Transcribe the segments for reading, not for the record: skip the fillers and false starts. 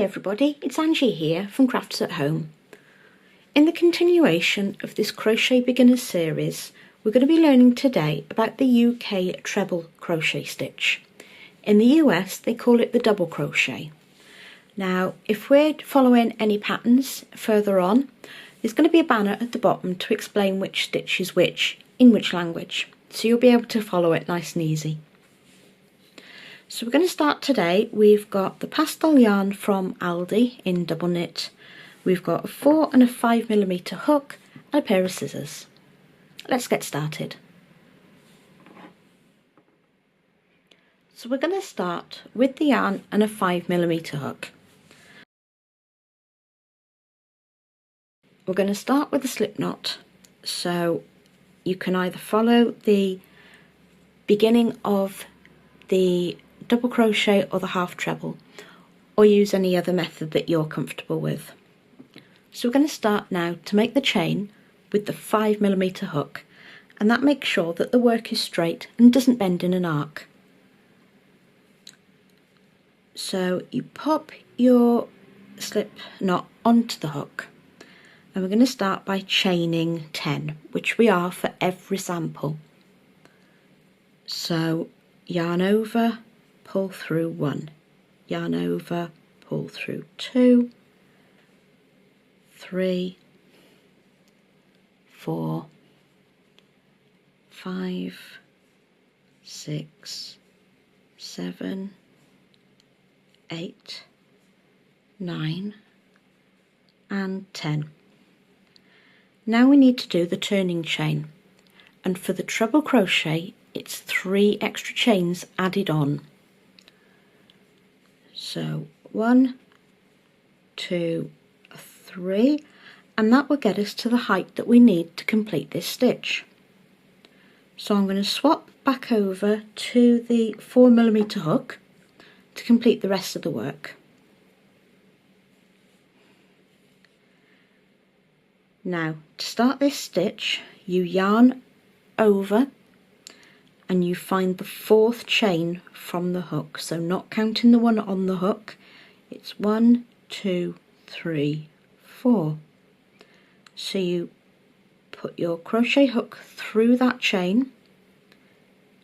everybody, it's Angie here from Crafts at Home. In the continuation of this Crochet Beginners series, we're going to be learning today about the UK treble crochet stitch. In the US they call it the double crochet. Now if we're following any patterns further on, there's going to be a banner at the bottom to explain which stitch is which in which language, so you'll be able to follow it nice and easy. So we're going to start today. We've got the pastel yarn from Aldi in double knit. We've got a 4 and a 5mm hook and a pair of scissors. Let's get started. So we're going to start with the yarn and a 5mm hook. We're going to start with a slip knot, so you can either follow the beginning of the double crochet or the half treble, or use any other method that you're comfortable with. So we're going to start now to make the chain with the 5mm hook, and that makes sure that the work is straight and doesn't bend in an arc. So you pop your slip knot onto the hook, and we're going to start by chaining 10, which we are for every sample. So yarn over, pull through 1, yarn over, pull through 2, 3, 4, 5, 6, 7, 8, 9 and 10. Now we need to do the turning chain, and for the treble crochet it's 3 extra chains added on. So 1, 2, 3, and that will get us to the height that we need to complete this stitch. So I'm going to swap back over to the 4mm hook to complete the rest of the work. Now to start this stitch, you yarn over and you find the 4th chain from the hook, so not counting the one on the hook, it's 1, 2, 3, 4. So you put your crochet hook through that chain,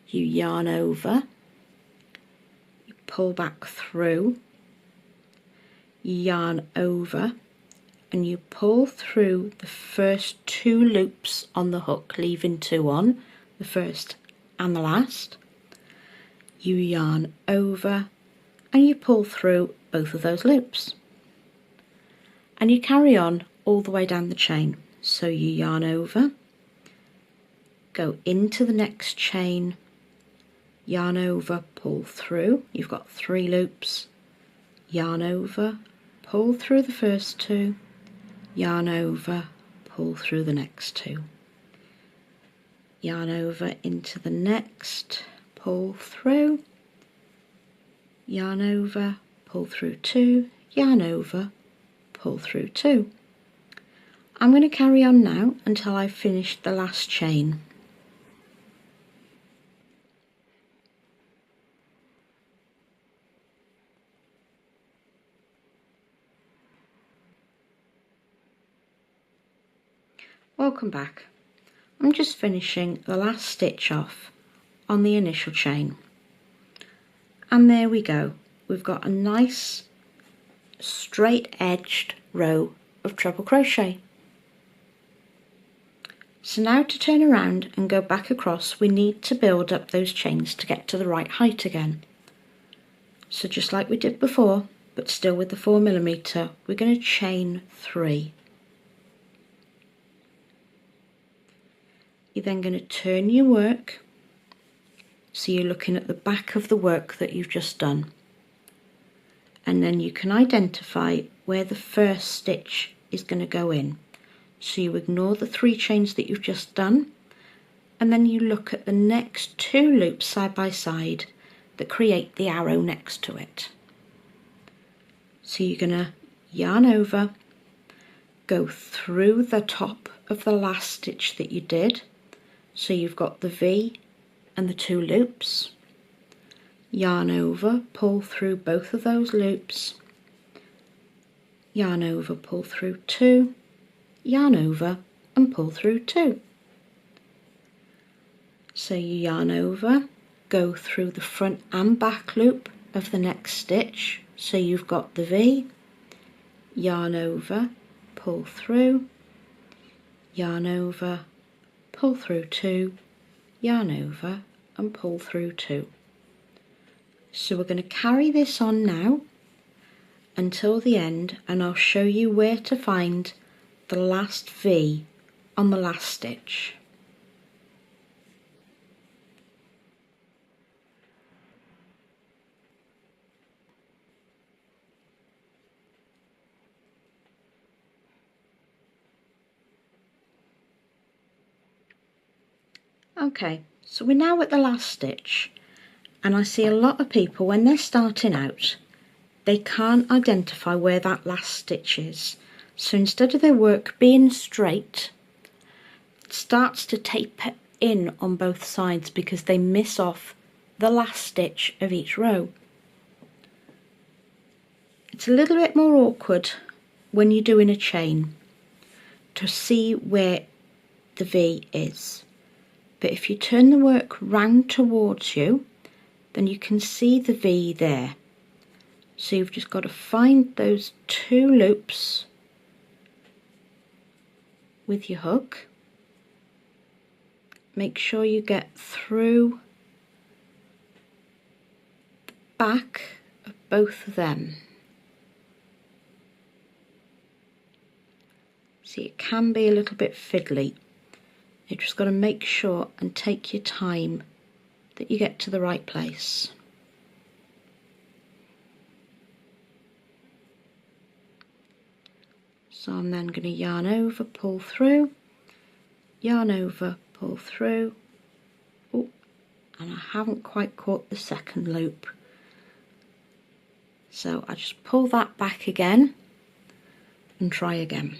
you yarn over, you pull back through, you yarn over, and you pull through the first 2 loops on the hook, leaving 2 on, the first and the last. You yarn over and you pull through both of those loops, and you carry on all the way down the chain. So you yarn over, go into the next chain, yarn over, pull through, you've got 3 loops, yarn over, pull through the first 2, yarn over, pull through the next 2, yarn over into the next, pull through, yarn over, pull through 2, yarn over, pull through 2. I'm going to carry on now until I've finished the last chain. Welcome back. I'm just finishing the last stitch off on the initial chain, and there we go. We've got a nice straight edged row of treble crochet. So now to turn around and go back across, we need to build up those chains to get to the right height again. So just like we did before, but still with the 4mm, we're going to chain 3. You're then going to turn your work, so you're looking at the back of the work that you've just done, and then you can identify where the first stitch is going to go in. So you ignore the 3 chains that you've just done, and then you look at the next 2 loops side by side that create the arrow next to it. So you're going to yarn over, go through the top of the last stitch that you did, so you've got the V and the 2 loops, yarn over, pull through both of those loops, yarn over, pull through 2, yarn over and pull through 2. So you yarn over, go through the front and back loop of the next stitch, so you've got the V, yarn over, pull through, yarn over, pull through 2, yarn over and pull through 2. So we're going to carry this on now until the end, and I'll show you where to find the last V on the last stitch. Okay, so we're now at the last stitch, and I see a lot of people when they're starting out, they can't identify where that last stitch is. So instead of their work being straight, it starts to taper in on both sides because they miss off the last stitch of each row. It's a little bit more awkward when you're doing a chain to see where the V is. But if you turn the work round towards you, then you can see the V there. So you've just got to find those 2 loops with your hook. Make sure you get through the back of both of them. See, it can be a little bit fiddly. You just got to make sure and take your time that you get to the right place. So I'm then going to yarn over, pull through, yarn over, pull through. Oh, and I haven't quite caught the second loop. So I just pull that back again and try again.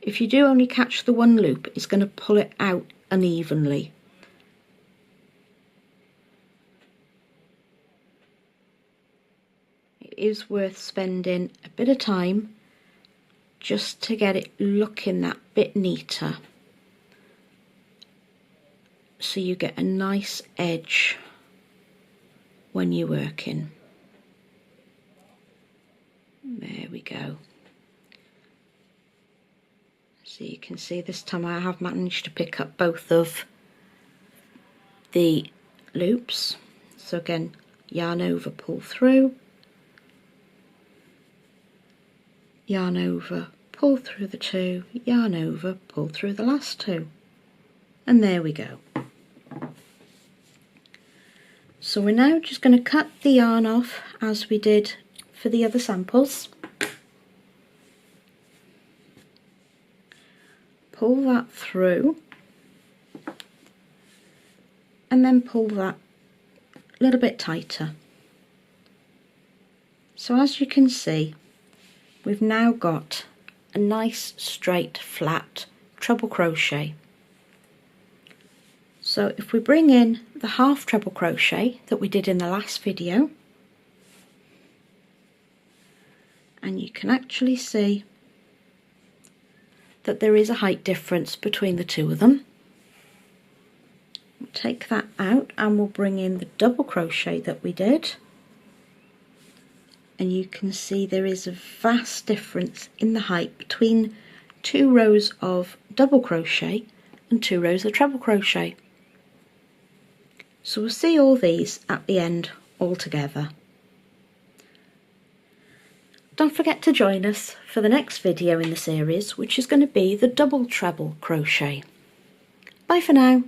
If you do only catch the one loop, it's going to pull it out unevenly. It is worth spending a bit of time just to get it looking that bit neater, so you get a nice edge when you're working. There we go. So you can see this time I have managed to pick up both of the loops. So again, yarn over, pull through, yarn over, pull through the 2, yarn over, pull through the last 2, and there we go. So we're now just going to cut the yarn off as we did for the other samples. Pull that through and then pull that a little bit tighter. So as you can see, we've now got a nice straight flat treble crochet. So if we bring in the half treble crochet that we did in the last video, and you can actually see that there is a height difference between the two of them. We'll take that out and we'll bring in the double crochet that we did, and you can see there is a vast difference in the height between 2 rows of double crochet and 2 rows of treble crochet. So we'll see all these at the end all together. Don't forget to join us for the next video in the series, which is going to be the double treble crochet. Bye for now.